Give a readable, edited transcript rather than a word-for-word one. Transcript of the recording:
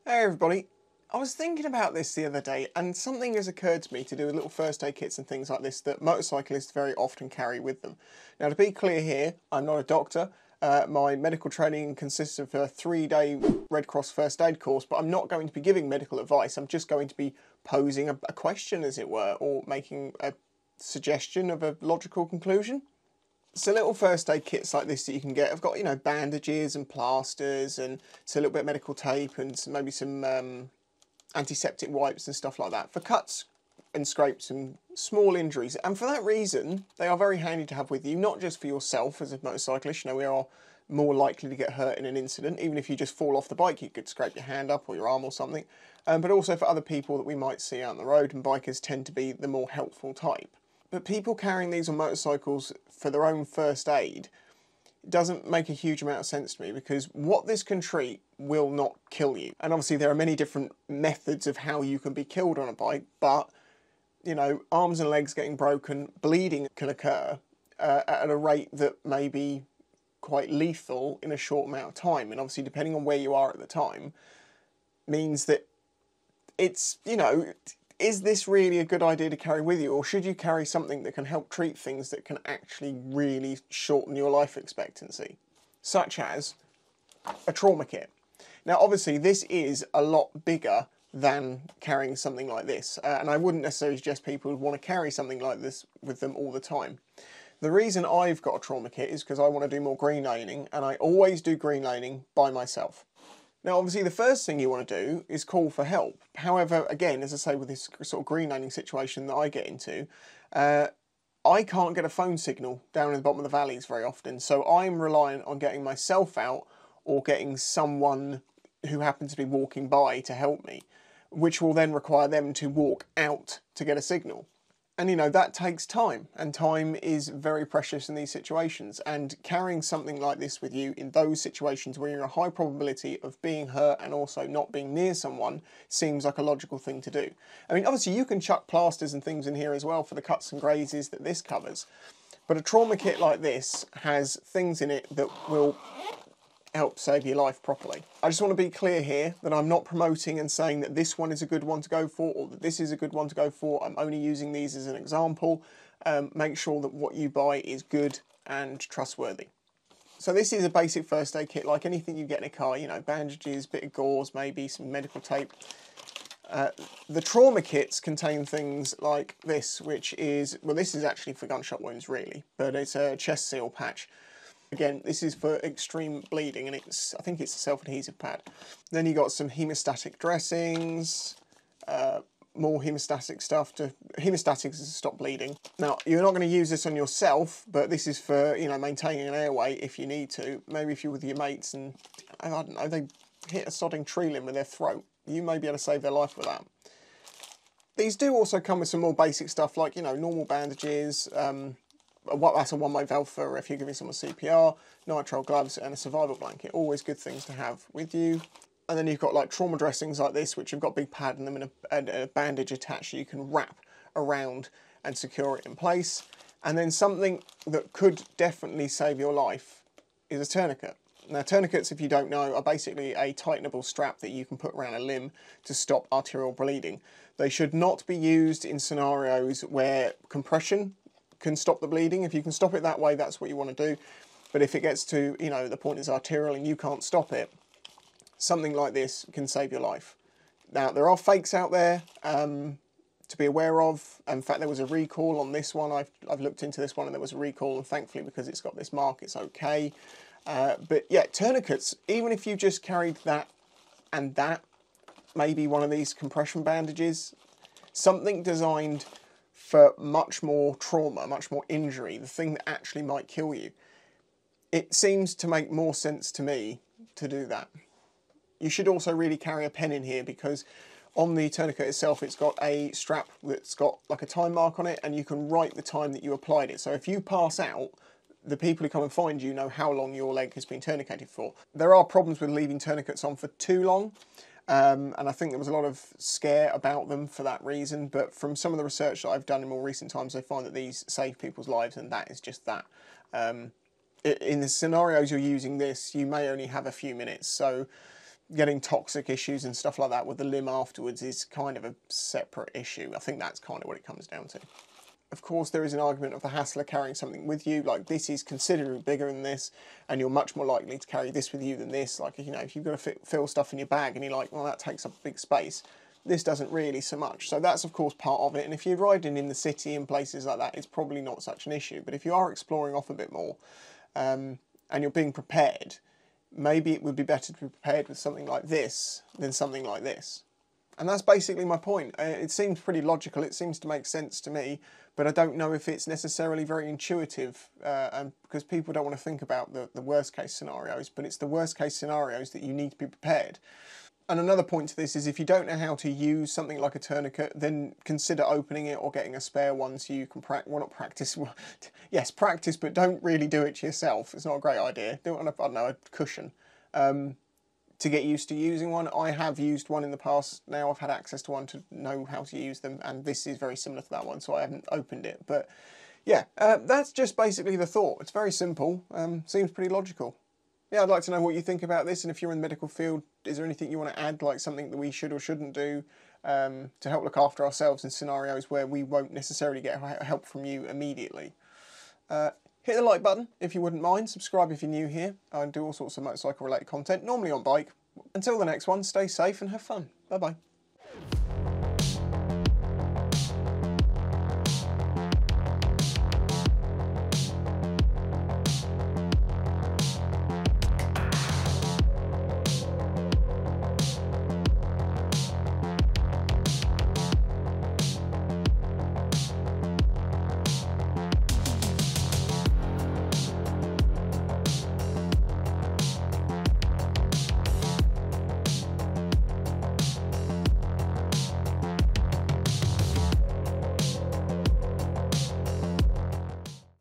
Hey everybody, I was thinking about this the other day and something has occurred to me to do with little first aid kits and things like this that motorcyclists very often carry with them. Now to be clear here, I'm not a doctor. My medical training consists of a 3-day Red Cross first aid course, but I'm not going to be giving medical advice. I'm just going to be posing a question, as it were, or making a suggestion of a logical conclusion. So little first aid kits like this that you can get have got, bandages and plasters and a little bit of medical tape and maybe some antiseptic wipes and stuff like that for cuts and scrapes and small injuries. And for that reason, they are very handy to have with you, not just for yourself as a motorcyclist. We are more likely to get hurt in an incident. Even if you just fall off the bike, you could scrape your hand up or your arm or something. But also for other people that we might see out on the road, and bikers tend to be the more helpful type. But people carrying these on motorcycles for their own first aid doesn't make a huge amount of sense to me, because what this can treat will not kill you. And obviously there are many different methods of how you can be killed on a bike, but, arms and legs getting broken, bleeding can occur at a rate that may be quite lethal in a short amount of time. And obviously depending on where you are at the time means that it's, is this really a good idea to carry with you, or should you carry something that can help treat things that can actually really shorten your life expectancy, such as a trauma kit? Now, obviously, this is a lot bigger than carrying something like this, and I wouldn't necessarily suggest people would want to carry something like this with them all the time. The reason I've got a trauma kit is because I want to do more green laning, and I always do green laning by myself. Now, obviously, the first thing you want to do is call for help. However, again, as I say, with this sort of green laning situation that I get into, I can't get a phone signal down in the bottom of the valleys very often. So I'm reliant on getting myself out or getting someone who happens to be walking by to help me, which will then require them to walk out to get a signal. And that takes time, and time is very precious in these situations, and carrying something like this with you in those situations where you're a high probability of being hurt and also not being near someone seems like a logical thing to do. I mean, obviously you can chuck plasters and things in here as well for the cuts and grazes that this covers, but a trauma kit like this has things in it that will help save your life properly. I just want to be clear here that I'm not promoting and saying that this one is a good one to go for or that this is a good one to go for. I'm only using these as an example. Make sure that what you buy is good and trustworthy. So this is a basic first aid kit like anything you get in a car, bandages, bit of gauze, maybe some medical tape. The trauma kits contain things like this, which is, well, this is actually for gunshot wounds really, but it's a chest seal patch. Again, this is for extreme bleeding, and I think it's a self-adhesive pad. Then you got some hemostatic dressings, more hemostatic stuff hemostatics is to stop bleeding. Now, you're not going to use this on yourself, but this is for, maintaining an airway if you need to. Maybe if you're with your mates and, I don't know, they hit a sodding tree limb with their throat, you may be able to save their life with that. These do also come with some more basic stuff like, normal bandages, that's a one-way valve for if you're giving someone CPR, nitrile gloves and a survival blanket. Always good things to have with you. And then you've got like trauma dressings like this, which have got a big pad in them and a bandage attached so you can wrap around and secure it in place. And then something that could definitely save your life is a tourniquet. Now, tourniquets, if you don't know, are basically a tightenable strap that you can put around a limb to stop arterial bleeding. They should not be used in scenarios where compression can stop the bleeding. If you can stop it that way, that's what you want to do. But if it gets to, the point is arterial and you can't stop it, something like this can save your life. Now, there are fakes out there to be aware of. In fact, there was a recall on this one. I've looked into this one and there was a recall, and thankfully, because it's got this mark, it's okay. But yeah, tourniquets, even if you just carried that and that, maybe one of these compression bandages, something designed for much more trauma, much more injury, the thing that actually might kill you. It seems to make more sense to me to do that. You should also really carry a pen in here, because on the tourniquet itself it's got a strap that's got like a time mark on it, and you can write the time that you applied it. So if you pass out, the people who come and find you know how long your leg has been tourniqueted for. There are problems with leaving tourniquets on for too long. And I think there was a lot of scare about them for that reason, but from some of the research that I've done in more recent times, I find that these save people's lives, and that is just that. In the scenarios you're using this, you may only have a few minutes, so getting toxic issues and stuff like that with the limb afterwards is kind of a separate issue. I think that's kind of what it comes down to. Of course, there is an argument of the hassle of carrying something with you. Like, this is considerably bigger than this, and you're much more likely to carry this with you than this. Like, you know, if you've got to fill stuff in your bag and you're like, well, that takes up big space. This doesn't really so much. So that's, of course, part of it. And if you're riding in the city and places like that, it's probably not such an issue. But if you are exploring off a bit more, and you're being prepared, maybe it would be better to be prepared with something like this than something like this. And that's basically my point. It seems pretty logical, it seems to make sense to me, but I don't know if it's necessarily very intuitive, and because people don't want to think about the worst case scenarios, but it's the worst case scenarios that you need to be prepared. And another point to this is, if you don't know how to use something like a tourniquet, then consider opening it or getting a spare one so you can practice, yes, practice, but don't really do it yourself. It's not a great idea. Do it on a cushion. To get used to using one. I have used one in the past. Now I've had access to one to know how to use them, and this is very similar to that one, so I haven't opened it. But yeah, that's just basically the thought. It's very simple, seems pretty logical. Yeah, I'd like to know what you think about this, and if you're in the medical field, is there anything you want to add, like something that we should or shouldn't do to help look after ourselves in scenarios where we won't necessarily get help from you immediately? Hit the like button if you wouldn't mind, subscribe if you're new here. I do all sorts of motorcycle related content, normally on bike. Until the next one, stay safe and have fun. Bye bye.